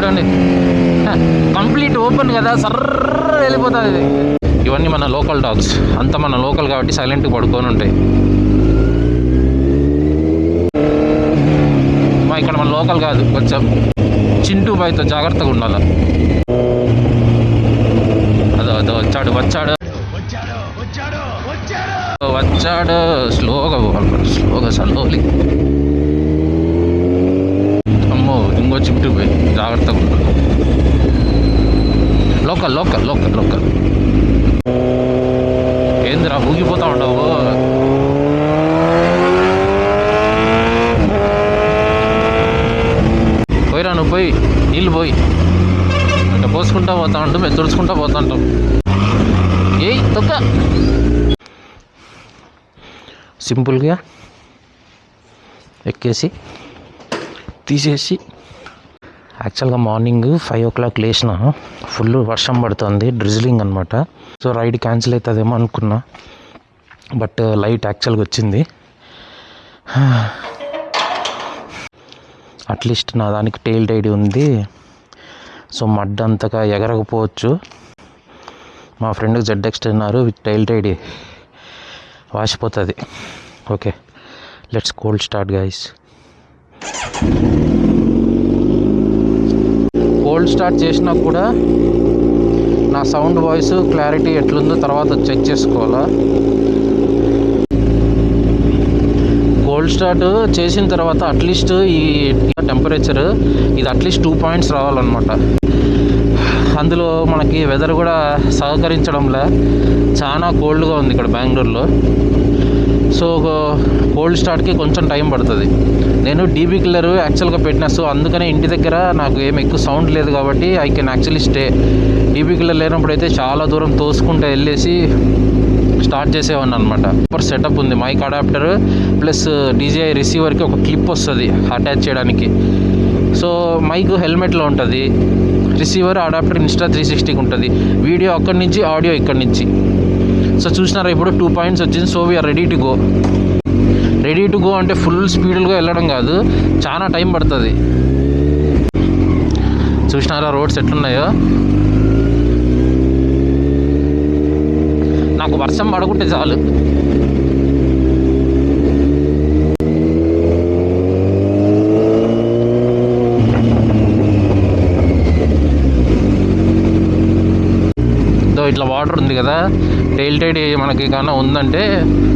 చూడండి, complete open కదా, సర్ర వెళ్ళిపోతుంది ఇది. ఇవన్నీ మన లోకల్ డాగ్స్, అంతా మన లోకల్ కాబట్టి సైలెంట్గా పడుకొని ఉంటాయి. ఇక్కడ మన లోకల్ కాదు, కొంచెం చింటూ బాయ్తో జాగ్రత్తగా ఉండాలి. అదో అదో వచ్చాడు వచ్చాడు వచ్చాడు, స్లోగా పోవాలి, స్లోగా సలోలి. అమ్మో ఇంకో చింటూ బాయ్, జాగ్రత్తగా ఉండాలి. Local local local local. ఏందిరా ఊగిపోతా ఉండవు? పోయిరా నువ్వు, పోయి నీళ్ళు పోయి అంటే పోసుకుంటా పోతా ఉంటాం, మేము తుడుచుకుంటా పోతా ఉంటాం. ఏయ్ తొక్క. సింపుల్గా ఎక్కేసి తీసేసి, యాక్చువల్గా మార్నింగ్ 5 o'clock లేచిన, ఫుల్ వర్షం పడుతుంది, డ్రిజిలింగ్ అనమాట. సో రైడ్ క్యాన్సిల్ అవుతుందేమో అనుకున్నా, బట్ లైట్ యాక్చువల్గా వచ్చింది. అట్లీస్ట్ నా దానికి టెయిల్ టైడ్ ఉంది, సో మడ్ అంతగా ఎగరకపోవచ్చు. మా ఫ్రెండ్కి ZX అన్నారు, విత్ టెయిల్ టైడ్ వాసిపోతుంది. Okay, let's cold start guys. Cold start చేసినా కూడా నా సౌండ్ వాయిస్ క్లారిటీ ఎట్లుందో తర్వాత చెక్ చేసుకోవాలా. కోల్డ్ స్టార్ట్ చేసిన తర్వాత అట్లీస్ట్ ఈ టెంపరేచర్ ఇది అట్లీస్ట్ 2 points రావాలన్నమాట. అందులో మనకి వెదర్ కూడా సహకరించడంలో చాలా కోల్డ్గా ఉంది ఇక్కడ బెంగళూరులో. సో కోల్డ్ స్టార్ట్కి కొంచెం టైం పడుతుంది. నేను డీబీ కిల్లర్ యాక్చువల్గా పెట్టిన, సో అందుకనే ఇంటి దగ్గర నాకు ఏం ఎక్కువ సౌండ్ లేదు కాబట్టి I can actually stay. DB killer లేనప్పుడు అయితే చాలా దూరం తోసుకుంటూ వెళ్ళేసి స్టార్ట్ చేసేవాడిని అనమాట. సూపర్ సెటప్ ఉంది, మైక్ అడాప్టర్ ప్లస్ DJI రిసీవర్కి ఒక క్లిప్ వస్తుంది అటాచ్ చేయడానికి. సో మైక్ హెల్మెట్లో ఉంటుంది, రిసీవర్ అడాప్టర్ ఇన్స్టా 360కి ఉంటుంది, వీడియో అక్కడి నుంచి, ఆడియో ఇక్కడి నుంచి. సో చూసినారా ఇప్పుడు 2 points వచ్చింది. So we're ready to go. Ready to go అంటే ఫుల్ స్పీడ్గా వెళ్ళడం కాదు, చాలా టైం పడుతుంది. చూసినారా రోడ్స్ ఎట్లున్నాయో? నాకు వర్షం పడకుంటే చాలు. ఇట్లా వాటర్ ఉంది కదా, టెయిల్ టైడ్ మనకి కన్నా ఉందంటే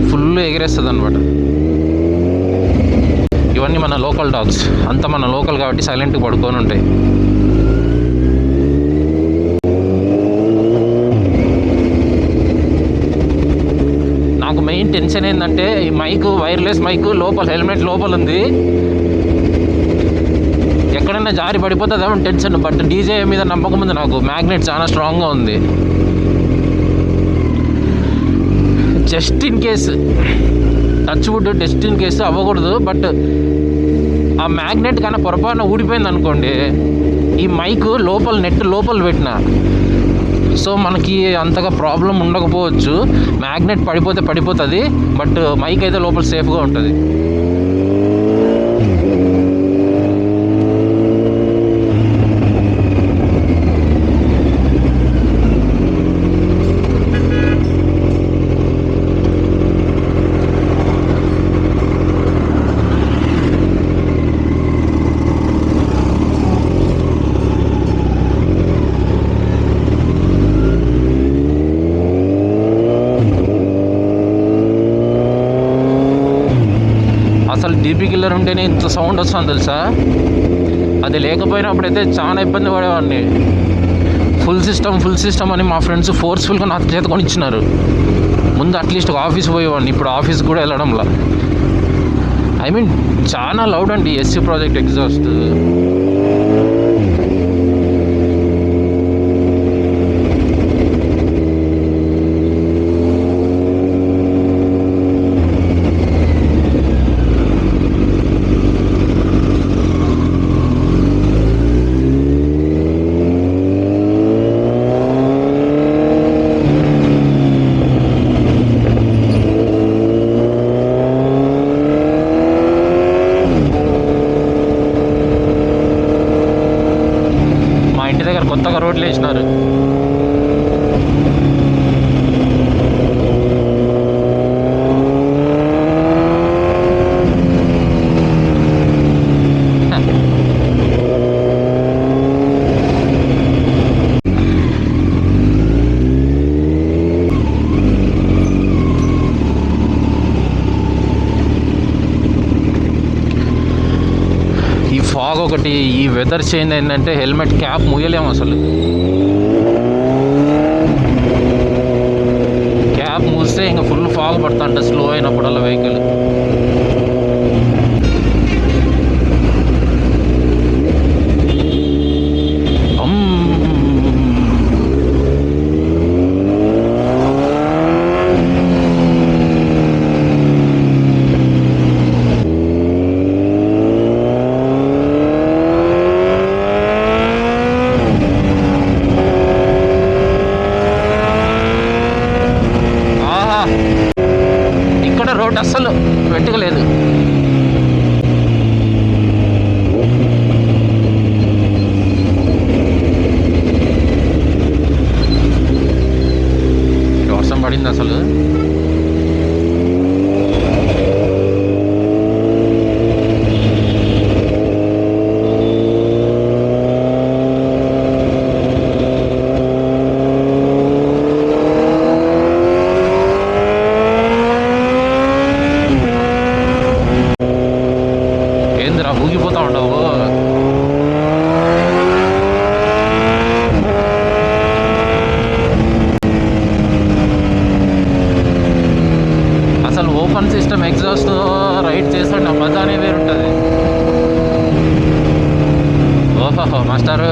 ఫుల్ ఎగిరేస్తుంది అనమాట. ఇవన్నీ మన లోకల్ డాగ్స్, అంతా మన లోకల్ కాబట్టి సైలెంట్గా పడుకొని ఉంటాయి. నాకు మెయిన్ టెన్షన్ ఏంటంటే ఈ మైక్, వైర్లెస్ మైక్ లోపల, హెల్మెట్ లోపల ఉంది, ఎక్కడైనా జారి పడిపోతుందేమో టెన్షన్. బట్ DJI మీద నమ్మకం ఉంది నాకు, మ్యాగ్నెట్ చాలా స్ట్రాంగ్గా ఉంది. Just in case, touch wood, just in case అవ్వకూడదు, బట్ ఆ మ్యాగ్నెట్ కన్నా పొరపాటున ఊడిపోయింది అనుకోండి, ఈ మైక్ లోపల, నెట్ లోపల పెట్టిన, సో మనకి అంతగా ప్రాబ్లం ఉండకపోవచ్చు. మ్యాగ్నెట్ పడిపోతే పడిపోతుంది, బట్ మైక్ అయితే లోపల సేఫ్గా ఉంటుంది. అసలు డీబీ కిల్లర్ ఉంటేనే ఇంత సౌండ్ వస్తుంది తెలుసా, అది లేకపోయినప్పుడైతే చాలా ఇబ్బంది పడేవాడిని. ఫుల్ సిస్టమ్ అని మా ఫ్రెండ్స్ ఫోర్స్ఫుల్గా నాకు చేత కొనిచ్చినారు. ముందు అట్లీస్ట్ ఆఫీస్ పోయేవాడిని, ఇప్పుడు ఆఫీస్ కూడా వెళ్ళడంలా. ఐ మీన్ చాలా లౌడ్ అండి SC ప్రాజెక్ట్ ఎగ్జాస్ట్. కొత్తగా రోడ్లు వేసినారు. ఫాగ్ ఒకటి, ఈ వెదర్ చేంజ్ ఏంటంటే హెల్మెట్ క్యాప్ ముయ్యలేము అసలు. క్యాప్ మూస్తే ఇంకా ఫుల్ ఫాగ్ పడుతుంట స్లో అయినప్పుడల్లా వెహికల్. రోడ్ అస్సలు వెట్టుకలేదు. వర్షం పడింది అసలు. ఊగిపోతా ఉండవు. అసలు ఓపెన్ సిస్టమ్ ఎగ్జాస్ట్ రైడ్ చేస్తుంటే మజానే వేరుంటుంది. ఓహో మాస్టారు,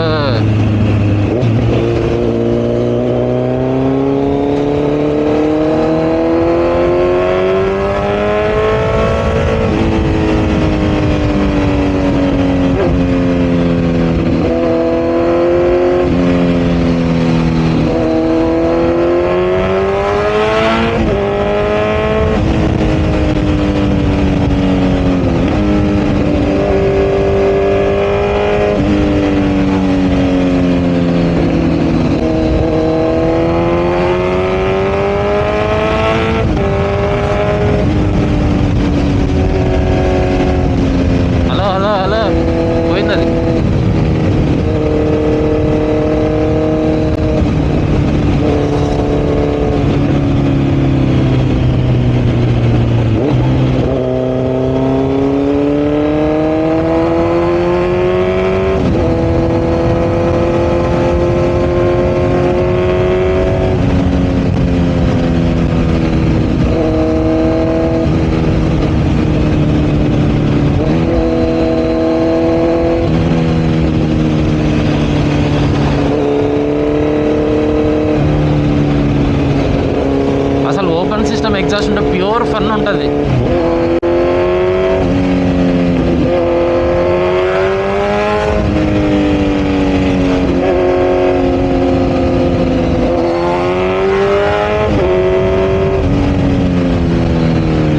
సిస్టమ్ ఎగ్జాస్ట్ ఉంటే ప్యూర్ ఫన్ ఉంటుంది.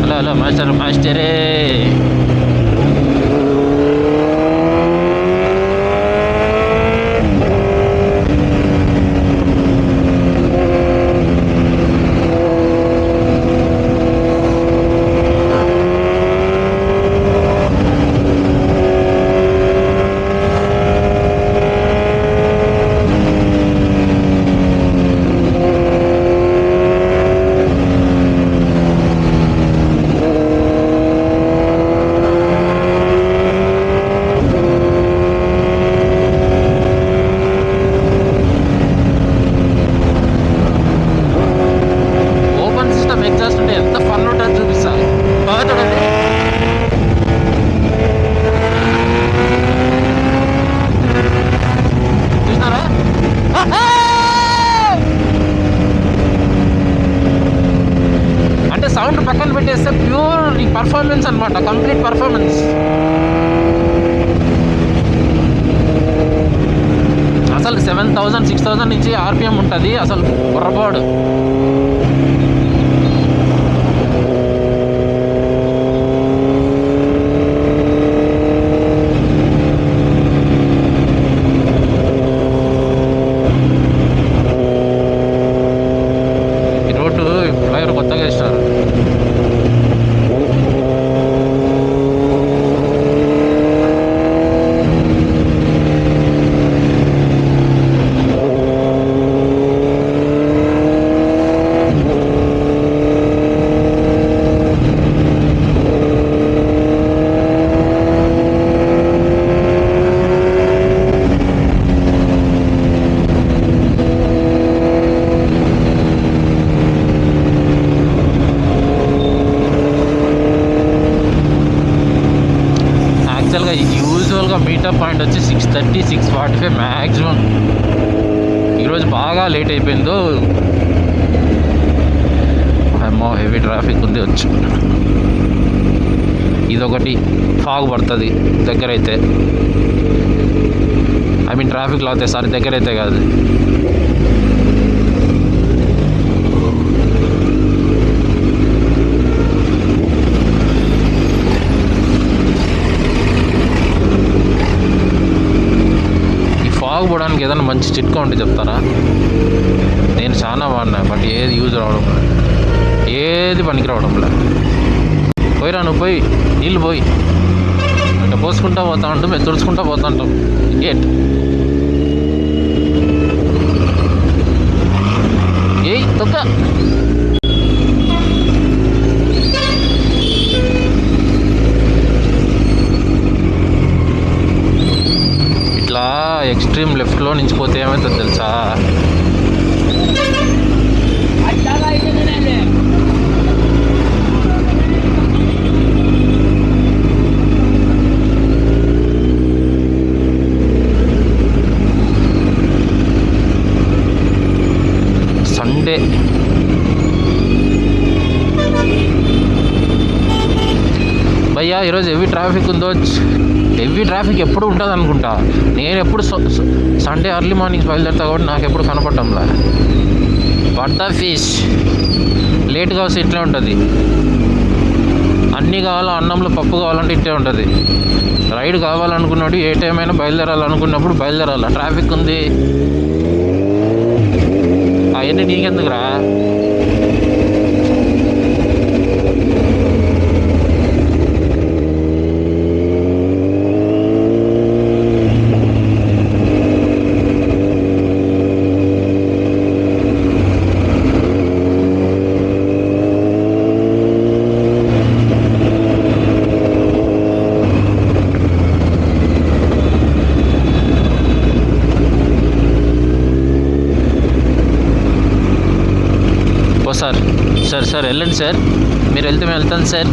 హలో హలో మాస్టరే. సౌండ్ పక్కన పెట్టేస్తే ప్యూర్ ఈ పర్ఫార్మెన్స్ అనమాట, కంప్లీట్ పర్ఫార్మెన్స్. అసలు 7000 6000 నుంచి ఆర్పిఎం ఉంటుంది అసలు పొరపాడు. మీటప్ పాయింట్ వచ్చి 6:30 6:45 మ్యాక్సిమం. ఈరోజు బాగా లేట్ అయిపోయిందో, అమ్మో హెవీ ట్రాఫిక్ ఉంది వచ్చి. ఇదొకటి ఫాగ్ పడుతుంది దగ్గర అయితే, ఐ మీన్ ట్రాఫిక్లో అవుతాయి సార్, దగ్గర అయితే కాదు. పోవడానికి ఏదైనా మంచి చిట్కా ఉంటే చెప్తారా? నేను చాలా వాడినా, బట్ ఏది యూజ్ రావడం లేదు, ఏది పనికి రావడం లేదు. పోయిరా నువ్వు, పోయి నీళ్ళు పోయి అంటే పోసుకుంటా పోతా ఉంటాం, మేము తుడుచుకుంటా పోతా ఉంటాం. ఏట్ ఏయ్ తొక్క. ఇట్లా ఎక్స్ట్రీమ్ లెఫ్ట్లో నుంచి పోతే ఏమవుతుంది తెలుసా? సండే భయ్యా ఈరోజు హెవీ ట్రాఫిక్ ఉందో. హెవీ ట్రాఫిక్ ఎప్పుడు ఉంటుంది అనుకుంటా. నేను ఎప్పుడు సండే ఎర్లీ మార్నింగ్స్ బయలుదేరుతా కాబట్టి నాకు ఎప్పుడు కనపడటంలా. పడ్డా ఫిష్ లేట్గా వస్తే ఇట్లే ఉంటుంది. అన్నీ కావాలా, అన్నంలో పప్పు కావాలంటే ఇట్లే ఉంటుంది. రైడ్ కావాలనుకున్నాడు ఏ టైం అయినా బయలుదేరాలనుకున్నప్పుడు బయలుదేరాల. ట్రాఫిక్ ఉంది అవన్నీ నీకెందుకురా? సార్ వెళ్ళండి సార్, మీరు వెళ్తే మేము వెళ్తాను సార్.